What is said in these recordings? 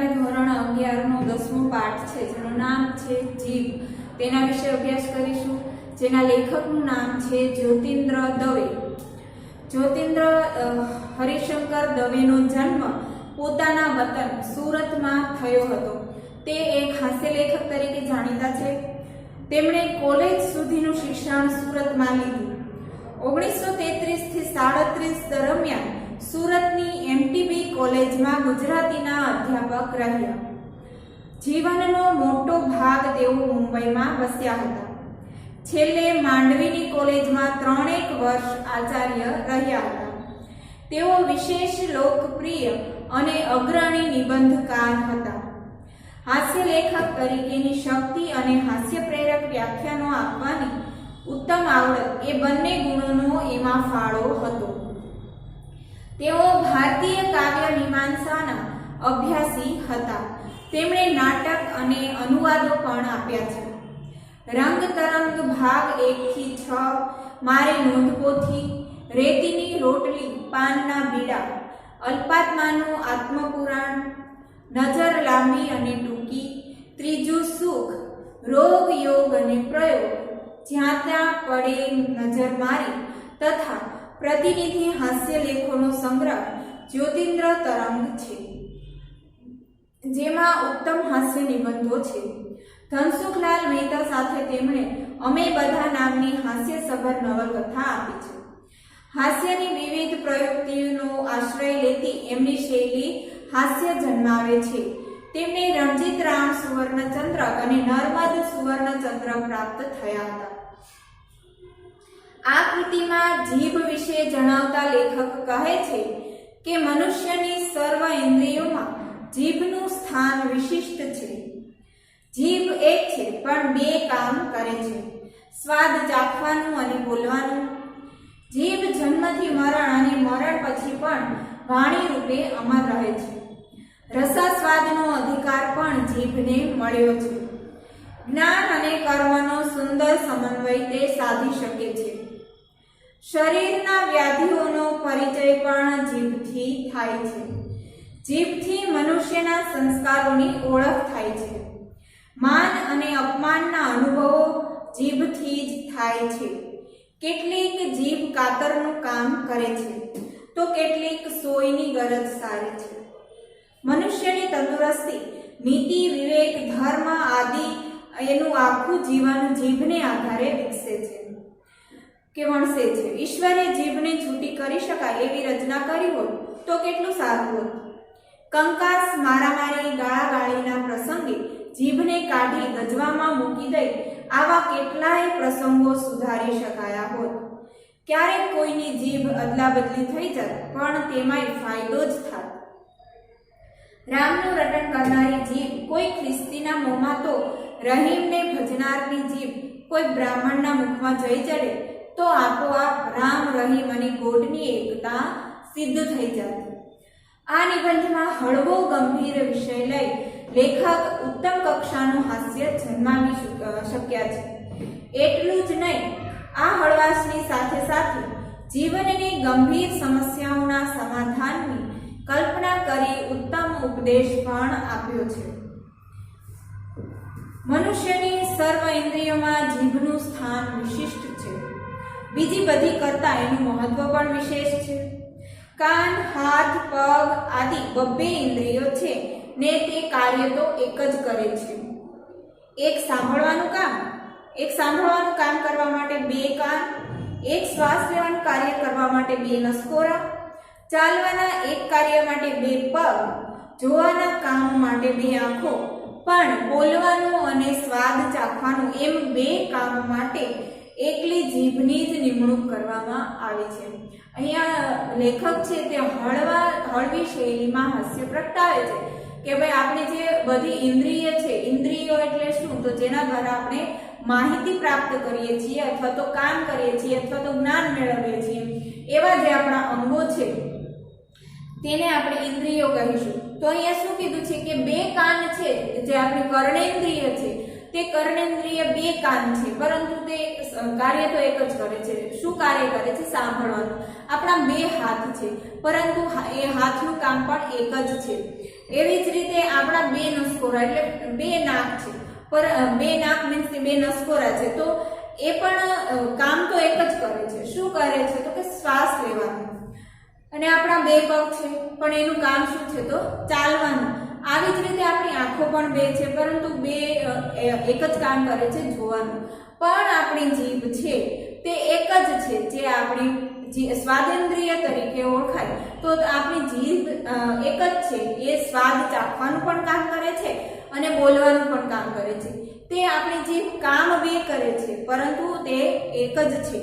આગામી ધોરણ 11 નો 10મો પાઠ છે, જેનું નામ છે જીભ. તેના વિશે અભ્યાસ કરીશું, જેના લેખકનું નામ છે જ્યોતિન્દ્ર દવે. જ્યોતિન્દ્ર હરિશંકર દવેનો જન્મ પોતાના વતન સુરતમાં થયો હતો. તે એક હાસ્ય લેખક તરીકે જાણીતા છે. તેમણે કોલેજ સુધીનું શિક્ષણ સુરતમાં લીધું. 1933 થી 37 દરમિયાન સુરતની એમટીબી કોલેજમાં ગુજરાતીના અધ્યાપક રહ્યા. જીવનનો મોટો ભાગ તેઓ મુંબઈમાં વસ્યા હતા. છેલ્લે માંડવીની કોલેજમાં 3 વર્ષ આચાર્ય રહ્યા હતા. તેઓ વિશેષ લોકપ્રિય અને અગ્રણી નિબંધકાર હતા. હાસ્ય લેખક તરીકેની શક્તિ અને હાસ્ય પ્રેરક વ્યાખ્યાનો આપવાની ઉત્તમ આવડત એ બંને ગુણોનો એમાં ફાળો હતો. તેઓ ભારતીય કાવ્ય મીમાંસાના અભ્યાસી હતા. તેમણે નાટક અને અનુવાદો પણ આપ્યા છે. રંગ તરંગ ભાગ 1 થી 6, મારે નોંધપોથી, રેતીની રોટલી, પાનના બીડા, અલ્પાત્માનું આત્મપુરાણ, નજર લાંબી અને ટૂંકી, ત્રીજું સુખ, રોગ યોગ અને પ્રયોગ, જ્યાં ત્યાં પડે નજર મારી તથા પ્રતિનિધિ હાસ્ય લેખોનો સંગ્રહ જ્યોતિન્દ્ર તરંગ છે, જેમાં ઉત્તમ હાસ્ય નિબંધો છે. ધનસુખલાલ મહેતા સાથે તેમણે અમે બધા નામની હાસ્યસભર નવલકથા આપી છે. હાસ્યની વિવિધ પ્રયુક્તિઓનો આશ્રય લેતી એમની શૈલી હાસ્ય જન્માવે છે. તેમને રણજીત રામ સુવર્ણચંદ્રક અને નર્મદ સુવર્ણચંદ્રક પ્રાપ્ત થયા હતા. આ કૃતિમાં જીભ વિશે જણાવતા લેખક કહે છે કે મનુષ્યની સર્વ ઇન્દ્રિયોમાં જીભનું સ્થાન વિશિષ્ટ છે. જીભ એક છે પણ 2 કામ કરે છે, સ્વાદ ચાખવાનું અને બોલવાનું. જીભ જન્મથી મરણ અને મરણ પછી પણ વાણી રૂપે અમર રહે છે. રસાસ્વાદનો અધિકાર પણ જીભને મળ્યો છે. જ્ઞાન અને કર્મનો સુંદર સમન્વય તે સાધી શકે છે. શરીરના વ્યાધિઓનો પરિચય પણ જીભથી થાય છે. જીભથી મનુષ્યના સંસ્કારોની ઓળખ થાય છે. માન અને અપમાનના અનુભવો જીભથી જ થાય છે. કેટલીક જીભ કાતરનું કામ કરે છે તો કેટલીક સોયની ગરજ સારે છે. મનુષ્યની તંદુરસ્તી, નીતિ, વિવેક, ધર્મ આદિ એનું આખું જીવન જીભને આધારે વિકસે છે કે વણસે છે. ઈશ્વરે જીભને છૂટી કરી શકાય એવી રચના કરી હોત તો કેટલું સારું હોત. કંકાસ, મારામારી, ગાળાગાળીના પ્રસંગે જીભને કાઢી ગજવામાં મૂકી દઈ આવા કેટલાય પ્રસંગો સુધારી શકાયા હોત. ક્યારેક કોઈની જીભ અદલાબદલી થઈ જાય પણ તેમાંય ફાયદો જ થાત. રામનું રટણ કરનારી જીભ કોઈ ખ્રિસ્તીના મોંમાં તો રહીમને ભજનારની જીભ કોઈ બ્રાહ્મણના મુખમાં જઈ ચડે તો આપોઆપ રામ, રહીમ અને ગોડની એકતા સિદ્ધ થઈ જાય. આ નિબંધમાં હળવો ગંભીર વિષય લઈ લેખક ઉત્તમ કક્ષાનું હાસ્ય જન્માવી શક્યા છે. એટલું જ નહીં, આ હળવાશની સાથે સાથે જીવનની ગંભીર સમસ્યાઓના સમાધાનની કલ્પના કરી ઉત્તમ ઉપદેશ પણ આપ્યો છે. મનુષ્યની સર્વ ઇન્દ્રિયોમાં જીભનું સ્થાન વિશિષ્ટ છે. બીજી બધી કરતા એનું મહત્વ પણ વિશેષ છે. કાન, હાથ, પગ આદિ 2 ઇન્દ્રિયો છે ને તે કાર્ય તો એક જ કરે છે. એક સાંભળવાનું કામ કરવા માટે 2 કાન, એક શ્વાસ લેવાનું કાર્ય કરવા માટે 2 નસકોરા, ચાલવાના એક કાર્ય માટે 2 પગ, જોવાના કામ માટે 2 આંખો, પણ બોલવાનું અને સ્વાદ ચાખવાનું એમ 2 કામ માટે એકલી જીભની જ નિમણૂક કરવામાં આવી છે. અહીંયા લેખક છે તે હળવી શૈલીમાં હાસ્ય પ્રગટાવે છે કે ભાઈ આપણે જે બધી ઇન્દ્રિય છે, ઇન્દ્રિયો એટલે શું, તો જેના દ્વારા આપણે માહિતી પ્રાપ્ત કરીએ છીએ અથવા તો કામ કરીએ છીએ અથવા તો જ્ઞાન મેળવીએ છીએ, એવા જે આપણા અંગો છે તેને આપણે ઇન્દ્રિયો કહીશું. તો અહીંયા શું કીધું છે કે 2 કાન છે, જે આપણી કર્ણેન્દ્રિય છે તે કર્ણેન્દ્રિય 2 કાન છે, પરંતુ તે કાર્ય તો એક જ કરે છે. શું કાર્ય કરે છે? સાંભળવાનું. આપણા 2 હાથ છે, પરંતુ એ હાથનું કામ પણ એક જ છે. એવી જ રીતે આપણા નસકોરા એટલે બે નાક છે, પર બે નાક મીન્સ કે બે નસકોરા છે, તો એ પણ કામ તો એક જ કરે છે. શું કરે છે તો કે શ્વાસ લેવાનું. અને આપણા બે પગ છે પણ એનું કામ શું છે તો ચાલવાનું. આવી જ રીતે આપણી આંખો પણ બે છે પરંતુ બે એક જ કામ કરે છે, જોવાનું. પણ આપણી જીભ છે તે એક જ છે, જે આપણી સ્વાદેન્દ્રિય તરીકે ઓળખાય. તો આપણી જીભ એક જ છે, એ સ્વાદ ચાખવાનું પણ કામ કરે છે અને બોલવાનું પણ કામ કરે છે. તે આપણી જીભ કામ બે કરે છે પરંતુ તે એક જ છે.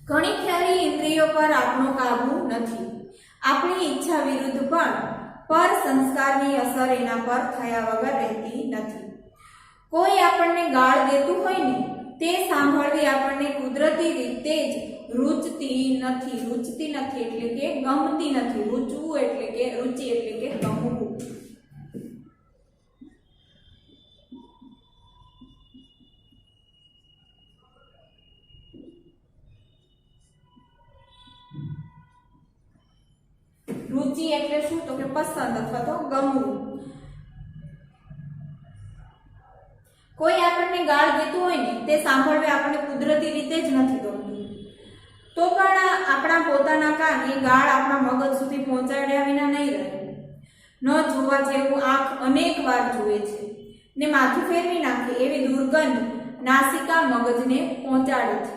ઘણી ખરી ઇન્દ્રિયો પર આપણો કાબુ નથી. આપણી ઈચ્છા વિરુદ્ધ પણ પર સંસ્કારની અસર એના પર થયા વગર રહેતી નથી. કોઈ આપણને ગાળ દેતું હોય ને તે સાંભળવી આપણને કુદરતી રીતે જ રૂચતી નથી. રૂચતી નથી એટલે કે ગમતી નથી. રૂચવું એટલે કે રુચિ એટલે કે ગમવું. રુચિ એટલે શું તો કે પસંદ અથવા તો ગમવું. કોઈ આપણને ગાળ દેતું હોય ને તે સાંભળવી આપણને કુદરતી રીતે જ નથી ગમતું. તો પણ આપણા પોતાના કાન એ ગાળ આપણા મગજ સુધી પહોંચાડ્યા વિના નહીં રહે. ન જોવા જેવું આંખ અનેક વાર જુએ છે ને માથું ફેરવી નાખે એવી દુર્ગંધ નાસિકા મગજને પહોંચાડે છે.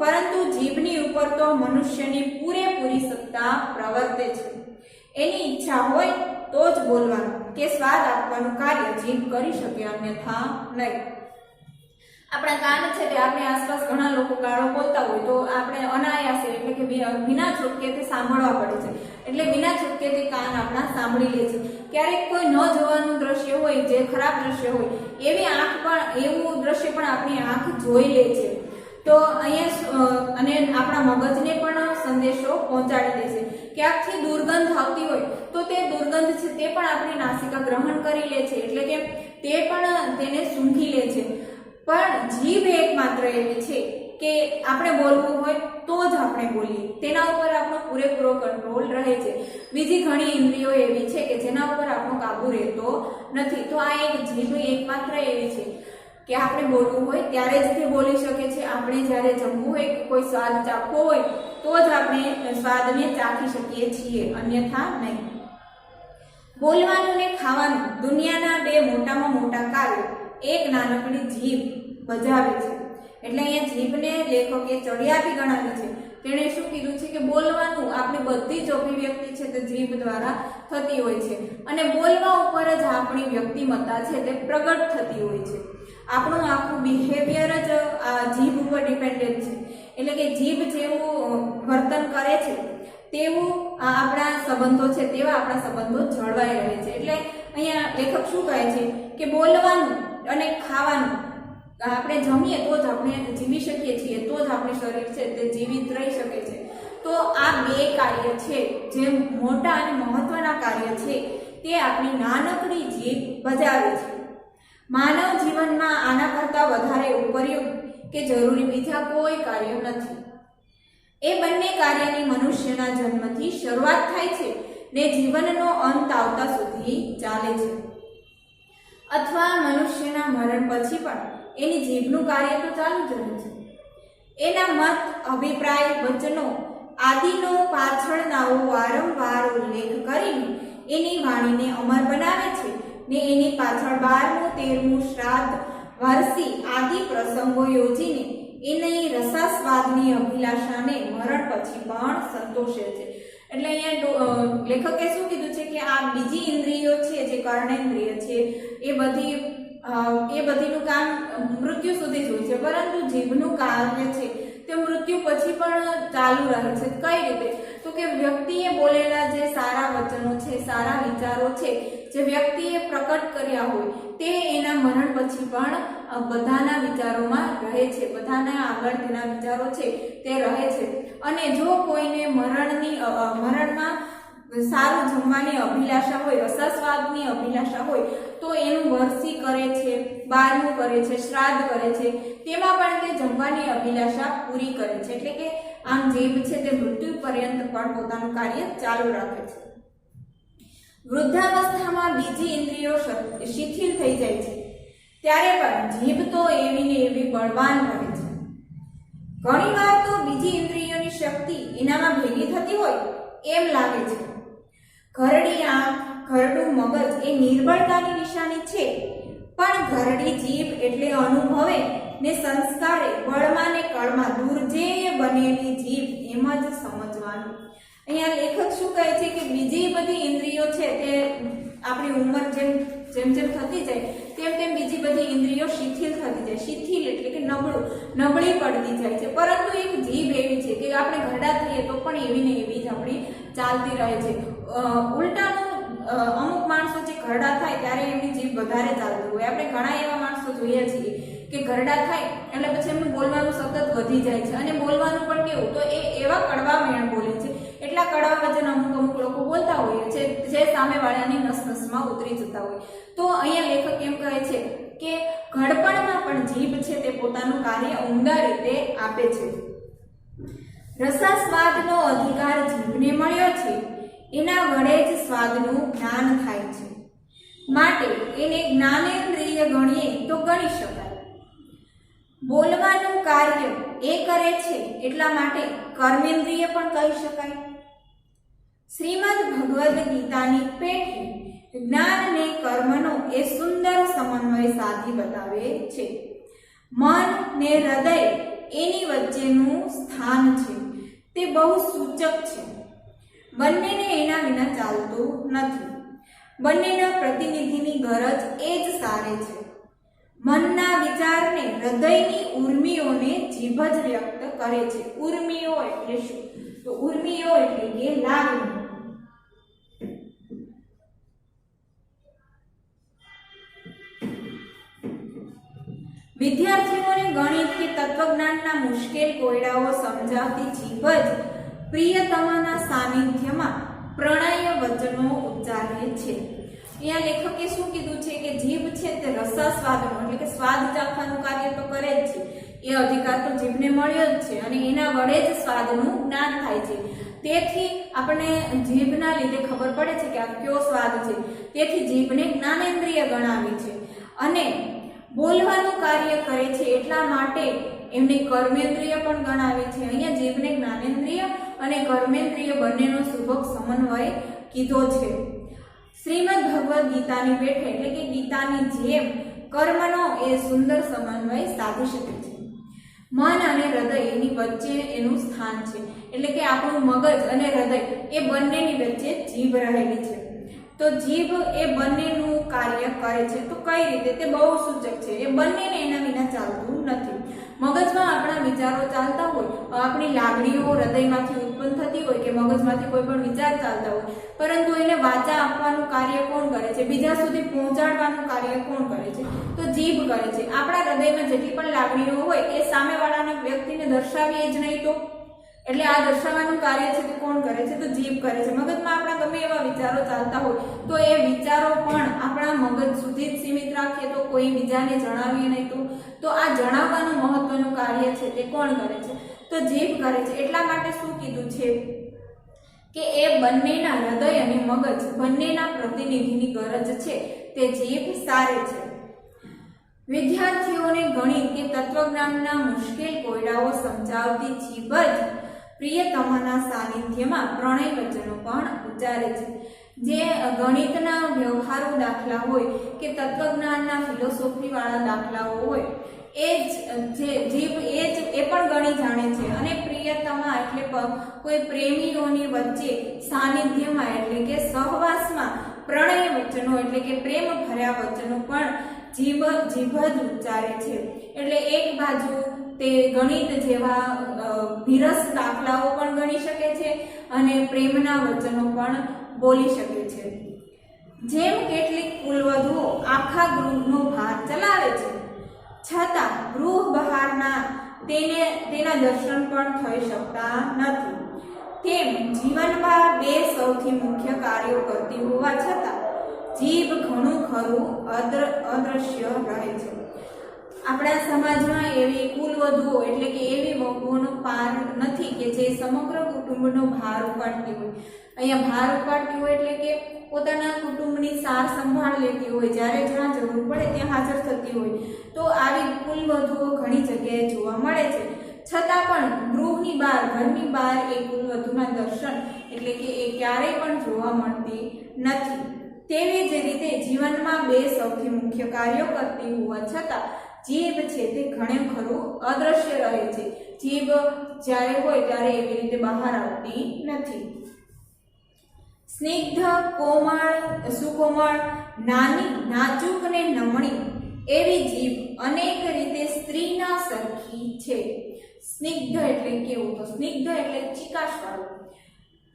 પરંતુ જીભની ઉપર તો મનુષ્યની પૂરેપૂરી સત્તા પ્રવર્તે છે. એની ઈચ્છા હોય તો જ બોલવાનું કે સ્વાદ આપવાનું કાર્ય જીભ કરી શકે, અન્યથા નહીં. આપણા કાન છે તે આપણી આસપાસ ઘણા લોકો ગાળો બોલતા હોય તો આપણે અનાયાસે એટલે કે વિના છૂટકે તે સાંભળવા પડે છે. એટલે વિના છૂટકે તે કાન આપણા સાંભળી લે છે. ક્યારેક કોઈ ન જોવાનું દ્રશ્ય હોય, જે ખરાબ દ્રશ્ય હોય, એવું દ્રશ્ય પણ આપણી આંખ જોઈ લે છે. તો અહીંયા અને આપણા મગજને પણ સંદેશો પહોંચાડી દે છે. ક્યાંકથી દુર્ગંધ આવતી હોય તો તે દુર્ગંધ છે તે પણ આપણી નાસિકા ગ્રહણ કરી લે છે, એટલે કે તે પણ તેને સૂંઘી લે છે. પણ જીભ એકમાત્ર એવી છે કે આપણે બોલવું હોય તો જ આપણે બોલીએ. તેના ઉપર આપણો પૂરેપૂરો કંટ્રોલ રહે છે. બીજી ઘણી ઇન્દ્રિયો એવી છે કે જેના ઉપર આપણો કાબુ રહેતો નથી. તો આ એક જીભ એકમાત્ર એવી છે કે આપણે બોલવું હોય ત્યારે જ તે બોલી શકે છે. આપણે જ્યારે જમવું હોય કે કોઈ સ્વાદ ચાખવો હોય તો જ આપણે સ્વાદને ચાખી શકીએ છીએ, અન્યથા નહીં. બોલવાનું ને ખાવાનું દુનિયાના બે મોટામાં મોટા કાર્યો એક નાનકડી જીભ બજાવે છે. એટલે અહીંયા જીભને લેખકે ચડિયાતી ગણાવી છે. તેણે શું કીધું છે કે બોલવાનું આપણી બધી જ અભિવ્યક્તિ છે તે જીભ દ્વારા થતી હોય છે અને બોલવા ઉપર જ આપણી વ્યક્તિમત્તા છે તે પ્રગટ થતી હોય છે. આપણું આખું બિહેવિયર જ જીભ ઉપર ડિપેન્ડન્ટ છે. એટલે કે જીભ જેવું વર્તન કરે છે તેવું આપણા સંબંધો છે તેવા આપણા સંબંધો જળવાઈ રહે છે. એટલે અહીંયા લેખક શું કહે છે કે બોલવાનું અને ખાવાનું આપણે જમીએ તો જ આપણે જીવી શકીએ છીએ, તો જ આપણું શરીર છે તે જીવિત રહી શકે છે. તો આ બે કાર્ય છે જે મોટા અને મહત્વના કાર્ય છે તે આપણી નાનકડી જીભ બજાવે છે. માનવ જીવનમાં આના કરતાં વધારે ઉપયુક્ત કે જરૂરી બીજા કોઈ કાર્ય નથી. એ બંને કાર્યની મનુષ્યના જન્મથી શરૂઆત થાય છે ને જીવનનો અંત આવતા સુધી ચાલે છે, અથવા મનુષ્યના મરણ પછી પણ એની જીભનું કાર્ય તો ચાલુ જ રહે છે. એના મત, અભિપ્રાય, વચનો આદિનો પાછળનાઓ વારંવાર ઉલ્લેખ કરીને એની વાણીને અમર બનાવે છે ને એની પાછળ 12મું 13મું શ્રાદ્ધ, વારસી આદિ પ્રસંગો યોજીને એની રસાસ્વાદની અભિલાષાને મરણ પછી પણ સંતોષે છે. એટલે અહીંયા લેખકે શું કીધું છે કે આ બીજી ઇન્દ્રિયો છે જે કર્ણેન્દ્રિય છે એ બધીનું કામ મૃત્યુ સુધી જ હોય છે, પરંતુ જીભનું કાર્ય છે તે મૃત્યુ પછી પણ ચાલુ રહે છે. કઈ રીતે તો કે વ્યક્તિએ બોલેલા જે સારા વચનો છે, સારા વિચારો છે જે વ્યક્તિએ પ્રકટ કર્યા હોય તે એના મરણ પછી પણ બધાના વિચારોમાં રહે છે, બધાના આગળ તેના વિચારો છે તે રહે છે. અને જો કોઈને મરણમાં સારું જમવાની અભિલાષા હોય, રસાસ્વાદની અભિલાષા હોય તો એનું વરસી કરે છે, 12મું કરે છે, શ્રાદ્ધ કરે છે, તેમાં પણ તે જમવાની અભિલાષા પૂરી કરે છે. એટલે કે આમ જીભ છે તે મૃત્યુ પર્યંત પણ પોતાનું કાર્ય ચાલુ રાખે છે. વૃદ્ધાવસ્થામાં બીજી ઇન્દ્રિયો શિથિલ થઈ જાય છે ત્યારે પણ જીભ તો એવી ને એવી બળવાન રહે છે. ઘણીવાર તો બીજી ઇન્દ્રિયોની શક્તિ એનામાં ભેગી થતી હોય એમ લાગે છે. ઘરડી આંખ, ઘરડું મગજ એ નિર્બળતાની નિશાની છે, પણ ઘરડી જીભ એટલે અનુભવે ને સંસ્કારે બળમાં ને કળમાં દુર્જેય બનેલી જીભ એમ જ સમજવાનું. અહીંયા લેખક શું કહે છે કે બીજી બધી ઇન્દ્રિયો છે તે આપણી ઉંમર જેમ જેમ થતી જાય તેમ તેમ બીજી બધી ઇન્દ્રિયો શિથિલ થતી જાય. શિથિલ એટલે કે નબળી પડતી જાય છે, પરંતુ એક જીભ એવી છે કે આપણે ઘરડા થઈએ તો પણ એવી ને એવી જ આપણી ચાલતી રહે છે. ઉલટાનું અમુક માણસો જે ઘરડા થાય ત્યારે એમની જીભ વધારે ચાલતી હોય. આપણે ઘણા એવા માણસો જોઈએ છીએ કે ઘરડા થાય એટલે પછી એમનું બોલવાનું સતત વધી જાય છે, અને બોલવાનું પણ કેવું તો એ એવા કડવા મેણ બોલે છે, એટલા કડવા વચન અમુક લોકો બોલતા હોય છે જે સામેવાળાની નસમાં ઉતરી જતા હોય. તો અહીંયા લેખક એમ કહે છે કે ઘડપણમાં પણ જીભ છે તે પોતાનું કાર્ય ઉમદા રીતે આપે છે. રસાસ્વાદનો અધિકાર જીભને મળ્યો છે, એના વડે જ સ્વાદનું જ્ઞાન થાય છે, માટે એને જ્ઞાનેન્દ્રિય ગણીએ તો ગણી શકાય. બોલવાનું કાર્ય એ કરે છે એટલા માટે કર્મેન્દ્રિય પણ કહી શકાય. શ્રીમદ ભગવદ્ ગીતાની પેઠે જ્ઞાન ને કર્મનો એ સુંદર સમન્વય સાધી બતાવે છે. મન ને હૃદય એની વચ્ચેનું સ્થાન છે તે બહુ સૂચક છે. બંનેને એના વિના ચાલતું નથી. બંનેના પ્રતિનિધિની ગરજ એ જ સારે છે. મનના વિચારને હૃદયની ઉર્મિઓને જીભ જ વ્યક્ત કરે છે. ઉર્મિઓ એટલે શું? તો ઉર્મિઓ એટલે કે લાગણી. વિદ્યાર્થીઓને ગણિત કે તત્વજ્ઞાનના મુશ્કેલ કોયડાઓ સમજાવતી જીભ જ પ્રિયતમાના સાનિધ્યમાં પ્રણય વચનો ઉચ્ચારે છે. અહીંયા લેખકે શું કીધું છે કે જીભ છે તે રસાસ્વાદનો એટલે કે સ્વાદ ચાખવાનું કાર્ય તો કરે જ છે. એ અધિકાર તો જીભને મળ્યો જ છે, અને એના વડે જ સ્વાદનું જ્ઞાન થાય છે. તેથી આપણે જીભના લીધે ખબર પડે છે કે આ કયો સ્વાદ છે. તેથી જીભને જ્ઞાનેન્દ્રિય ગણાવી છે, અને બોલવાનું કાર્ય કરે છે એટલા માટે એમને કર્મેન્દ્રિય પણ ગણાવે છે. અહીંયા જીભને જ્ઞાનેન્દ્રિય અને કર્મેન્દ્રિય બંનેનો સુભગ સમન્વય કીધો છે. શ્રીમદ ભગવદ્ ગીતાની પેઠે એટલે કે ગીતાની જેમ કર્મનો એ સુંદર સમન્વય સાધી શકે છે. મન અને હૃદય એની વચ્ચે એનું સ્થાન છે, એટલે કે આપણું મગજ અને હૃદય એ બંનેની વચ્ચે જીભ રહેલી છે. તો જીભ એ બંનેનું કાર્ય કરે છે. તો કઈ રીતે? તે બહુ સૂચક છે. એ બંનેને એના વિના ચાલતું નથી. મગજમાં આપણા વિચારો ચાલતા હોય, આપણી લાગણીઓ હૃદયમાંથી ઉત્પન્ન થતી હોય કે મગજમાંથી કોઈ પણ વિચાર ચાલતા હોય, પરંતુ એને વાચા આપવાનું કાર્ય કોણ કરે છે? બીજા સુધી પહોંચાડવાનું કાર્ય કોણ કરે છે? તો જીભ કરે છે. આપણા હૃદયમાં જેટલી પણ લાગણીઓ હોય એ સામેવાળાના વ્યક્તિને દર્શાવીએ જ નહીં, તો એટલે આ દર્શાવવાનું કાર્ય છે તે કોણ કરે છે? તો જીભ કરે છે. મગજમાં આપણા ગમે એવા વિચારો ચાલતા હોય તો એ વિચારો પણ આપણા મગજ સુધી જ સીમિત રાખીએ, તો કોઈ બીજાને જણાવીએ નહીં, તો આ જણાવવાનું મહત્વનું કાર્ય છે તે કોણ કરે છે? તો જીભ કરે છે. એટલા માટે શું કીધું છે કે એ બંનેના હૃદય અને મગજ બંનેના પ્રતિનિધિની ગરજ છે તે જીભ સારે છે. વિદ્યાર્થીઓને ગણિત કે તત્વજ્ઞાનના મુશ્કેલ કોયડાઓ સમજાવતી જીભ જ પ્રિયતમાના સાનિધ્યમાં પ્રણય વચનો પણ ઉચ્ચારે છે. જે ગણિતના વ્યવહારુ દાખલા હોય કે તત્વજ્ઞાનના ફિલોસોફી વાળા દાખલાઓ હોય એ જે જીભ એ પણ ગણી જાણે છે. અને પ્રિયતમા એટલે કોઈ પ્રેમીઓની વચ્ચે સાનિધ્યમાં એટલે કે સહવાસમાં પ્રણય વચનો એટલે કે પ્રેમ ભર્યા વચનો પણ જીભ જ ઉચ્ચારે છે. એટલે એક બાજુ તે ગણિત જેવા વિરસ દાખલાઓ પણ ગણી શકે છે અને પ્રેમના વચનો પણ બોલી શકે છે. જેમ કેટલીક કુલવધુઓ આખા ગૃહનો ભાર ચલાવે છે, છતાં ગૃહ બહારના તેના દર્શન પણ થઈ શકતા નથી, તેમ જીવનમાં બે સૌથી મુખ્ય કાર્યો કરતી હોવા છતાં જીભ ઘણું ખરું અદ્રશ્ય રહે છે. આપણા સમાજમાં એવી કુલવધુઓ એટલે કે એવી વહુઓનો પાર નથી કે જે સમગ્ર કુટુંબનો ભાર ઉપાડતી હોય. અહીંયા ભાર ઉપાડતી હોય એટલે કે પોતાના કુટુંબની સાર સંભાળ લેતી હોય, જ્યારે જ્યાં જરૂર પડે ત્યાં હાજર થતી હોય. તો આવી કુલવધુઓ ઘણી જગ્યાએ જોવા મળે છે. છતાં પણ ગૃહની બહાર, ઘરની બહાર એ કુલવધુના દર્શન એટલે કે એ ક્યારેય પણ જોવા મળતી નથી. તેવી જ રીતે જીવનમાં બે સૌથી મુખ્ય કાર્યો કરતી હોવા છતાં જીભ છે તે ઘણું ખરું અદ્રશ્ય રહે છે. જીભ જ્યારે હોય ત્યારે એવી રીતે બહાર આવતી નથી. સ્નિગ્ધ, કોમળ, સુકોમળ, નાની, નાજુક ને નમણી એવી જીભ અનેક રીતે સ્ત્રીના સરખી છે. સ્નિગ્ધ એટલે કેવું? તો સ્નિગ્ધ એટલે ચિકાશ વાળું.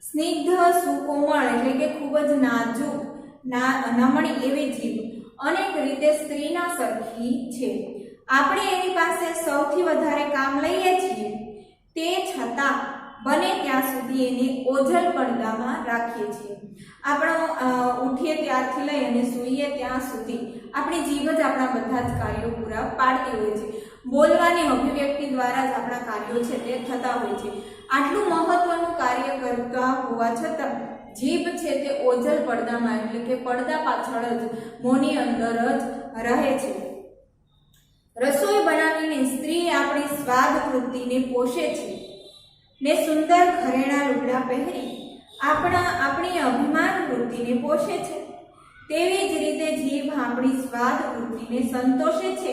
સ્નિગ્ધ, સુકોમળ એટલે કે ખૂબ જ નાજુક, નમણી એવી જીભ અનેક રીતે સ્ત્રીના સરખી છે. આપણે એની પાસે સૌથી વધારે કામ લઈએ છીએ, તે છતાં બને ત્યાં સુધી એને ઓઝલ પડદામાં રાખીએ છીએ. આપણો ઉઠીએ ત્યારથી લઈ અને સૂઈએ ત્યાં સુધી આપણી જીભ જ આપણા બધા જ કાર્યો પૂરા પાડતી હોય છે. બોલવાની અભિવ્યક્તિ દ્વારા જ આપણા કાર્યો છે તે થતા હોય છે. આટલું મહત્વનું કાર્ય કરતા હોવા છતાં જીભ છે તે ઓઝલ પડદામાં એટલે કે પડદા પાછળ જ મોંની અંદર જ રહે છે. રસોઈ બનાવીને સ્ત્રી આપણી સ્વાદ વૃત્તિને પોષે છે ને સુંદર ઘરેણા લુગડા પહેરી આપણી અભિમાન વૃત્તિને પોષે છે. તેવી જ રીતે જીભ આપણી સ્વાદ વૃત્તિને સંતોષે છે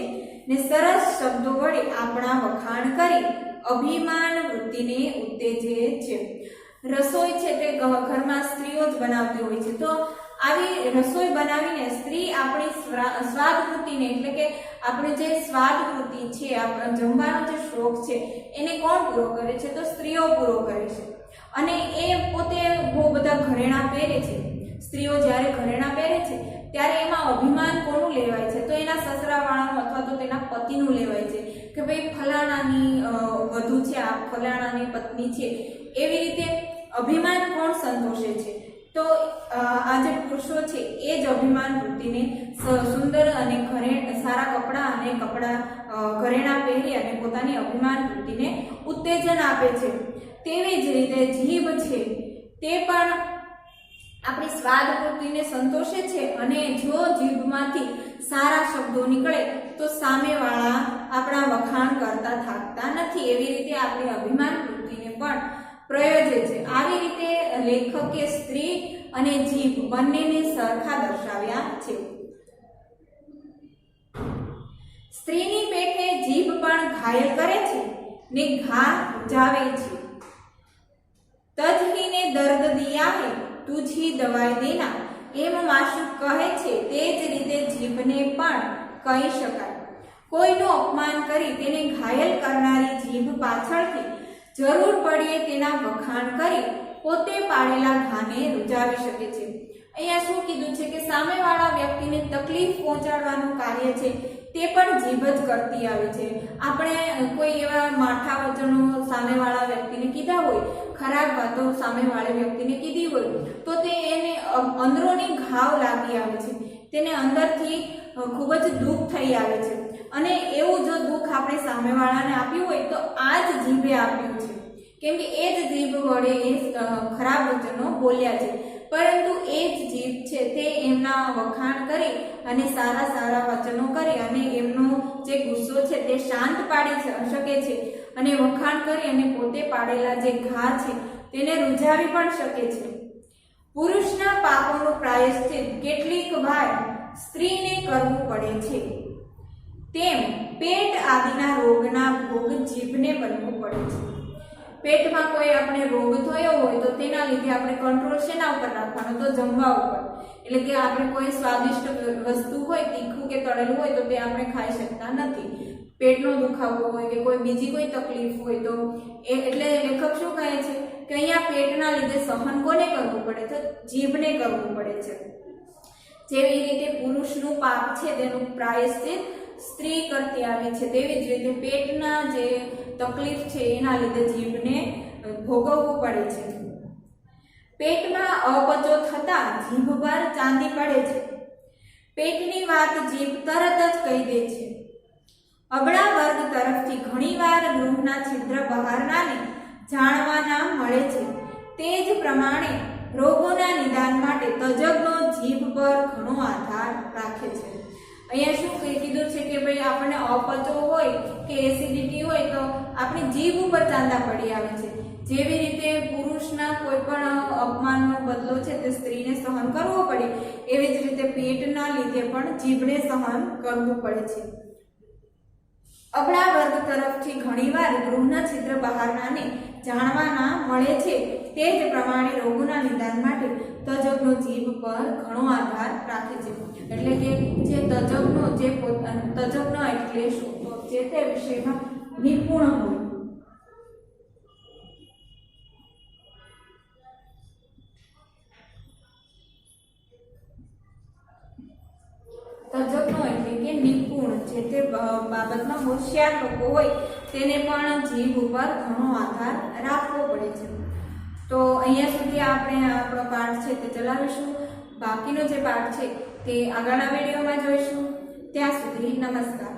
ને સરસ શબ્દો વડે આપણા વખાણ કરી અભિમાન વૃત્તિને ઉત્તેજે છે. રસોઈ છે તે ઘરમાં સ્ત્રીઓ જ બનાવતી હોય છે. તો આવી રસોઈ બનાવીને સ્ત્રી આપણી સ્વાદ વૃત્તિને એટલે કે આપણે જે સ્વાદ વૃત્તિ છે, આપણો જમવાનો જે શોખ છે એને કોણ પૂરો કરે છે? તો સ્ત્રીઓ પૂરો કરે છે. અને એ પોતે બહુ બધા ઘરેણાં પહેરે છે. સ્ત્રીઓ જ્યારે ઘરેણાં પહેરે છે ત્યારે એમાં અભિમાન કોનું લેવાય છે? તો એના સસરાવાળાનું અથવા તો તેના પતિનું લેવાય છે કે ભાઈ ફલાણાની વધુ છે, આ ફલાણાની પત્ની છે. એવી રીતે અભિમાન કોણ સંતોષે છે? તો આ જે પુરુષો છે એ જ અભિમાન વૃત્તિને સુંદર અને સારા કપડાં અને ઘરેણાં પહેરી અને પોતાની અભિમાન વૃત્તિને ઉત્તેજન આપે છે. તેવી જ રીતે જીભ છે તે પણ આપણી સ્વાદ વૃત્તિને સંતોષે છે. અને જો જીભમાંથી સારા શબ્દો નીકળે તો સામેવાળા આપણા વખાણ કરતા થાકતા નથી. એવી રીતે આપણી અભિમાન વૃત્તિને પણ પ્રયોજે છે. આવી રીતે લેખકે સ્ત્રી અને જીભ બંનેને સરખા દર્શાવ્યા છે. સ્ત્રીની પેઠે જીભ પણ ઘાયલ કરે છે ને ઘા જાવે છે. તજહીને દર્દ દિયા હે તુझी દવાઈ દેના એમ માશુક કહે છે. તે જ રીતે જીભને પણ કહી શકાય. કોઈનું અપમાન કરી તેને ઘાયલ કરનારી જીભ પાછળથી જરૂર પડીએ તેના વખાણ કરી પોતે પાડેલા ઘાને રૂજાવી શકે છે. અહીંયા શું કીધું છે કે સામેવાળા વ્યક્તિને તકલીફ પહોંચાડવાનું કાર્ય છે તે પણ જીભ જ કરતી આવે છે. આપણે કોઈ એવા માઠા વચનો સામેવાળા વ્યક્તિને કીધા હોય, ખરાબ વાતો સામેવાળા વ્યક્તિને કીધી હોય તો તે એને અંદરોની ઘાવ લાગી આવે છે. તેને અંદરથી ખૂબ જ દુઃખ થઈ આવે છે. અને એવું જો દુઃખ આપણે સામેવાળાને આપ્યું હોય તો આ જ જીભે આપ્યું છે. કેમ કે એ જ જીભ વડે એ ખરાબ વચનો બોલ્યા છે. પરંતુ એ જ જીભ છે તે એમના વખાણ કરી અને સારા સારા વચનો કરી અને એમનો જે ગુસ્સો છે તે શાંત પાડી શકે છે. અને વખાણ કરી અને પોતે પાડેલા જે ઘા છે તેને રૂજાવી પણ શકે છે. પુરુષના પાપોનું પ્રાયશ્ચિત કેટલીક વાર સ્ત્રીને કરવું પડે છે, તેમ પેટ આદિના રોગના ભોગ જીભને બનવું પડે છે. પેટમાં કોઈ આપણે રોગ થયો હોય તો તેના લીધે આપણે કંટ્રોલ શેના ઉપર રાખવાનો? તો જમવા ઉપર. એટલે કે આપણે કોઈ સ્વાદિષ્ટ વસ્તુ હોય, તીખું કે તળેલું હોય તો તે આપણે ખાઈ શકતા નથી. પેટનો દુખાવો હોય કે કોઈ બીજી કોઈ તકલીફ હોય તો એટલે લેખક શું કહે છે કે અહીંયા પેટના લીધે સહન કોને કરવું પડે? તો જીભને કરવું પડે છે. જેવી રીતે પુરુષનું પાપ છે તેનું પ્રાયશ્ચિત સ્ત્રી કરતી આવી છે, તેવી જ રીતે પેટના જે તકલીફ છે એના લીધે જીભને ભોગવવું પડે છે. પેટમાં અપચો થતા જીભ પર ચાંદી પડે છે. પેટની વાત જીભ તરત જ કહી દે છે. અબળા વર્ગ તરફથી ઘણીવાર ગૃહના છિદ્ર બહારનાને જાણવાના મળે છે. તે જ પ્રમાણે રોગોના નિદાન માટે તજજ્ઞો જીભ પર ઘણો આધાર રાખે છે. અહીંયા શું કીધું છે કે ભાઈ આપણને અપચો હોય કે એસિડિટી હોય તો આપણી જીભ ઉપર ચાંદા પડી આવે છે. જેવી રીતે પુરુષના કોઈ પણ અપમાનનો બદલો છે તે સ્ત્રીને સહન કરવો પડે, એવી જ રીતે પેટના લીધે પણ જીભને સહન કરવું પડે છે. અબળા વર્ગ તરફથી ઘણીવાર ગૃહના છિદ્ર બહારનાને જાણવાના મળે છે. તે જ પ્રમાણે રોગોના નિદાન માટે તજજ્ઞો જીભ પર ઘણો આધાર રાખે છે. એટલે કે જે તજજ્ઞો તજજ્ઞ એટલે શું, તો જે તે વિષયમાં નિપુણ હોય. તજજ્ઞો એટલે કે નિપુણ, જે તે બાબતમાં હોશિયાર લોકો હોય તેને પણ જીભ ઉપર ઘણો આધાર રાખવો પડે છે. તો અહીંયા સુધી આપણે આપણો પાઠ છે તે ચલાવીશું. બાકીનો જે પાઠ છે તે આગળના વિડીયોમાં જોઈશું. ત્યાં સુધી નમસ્કાર.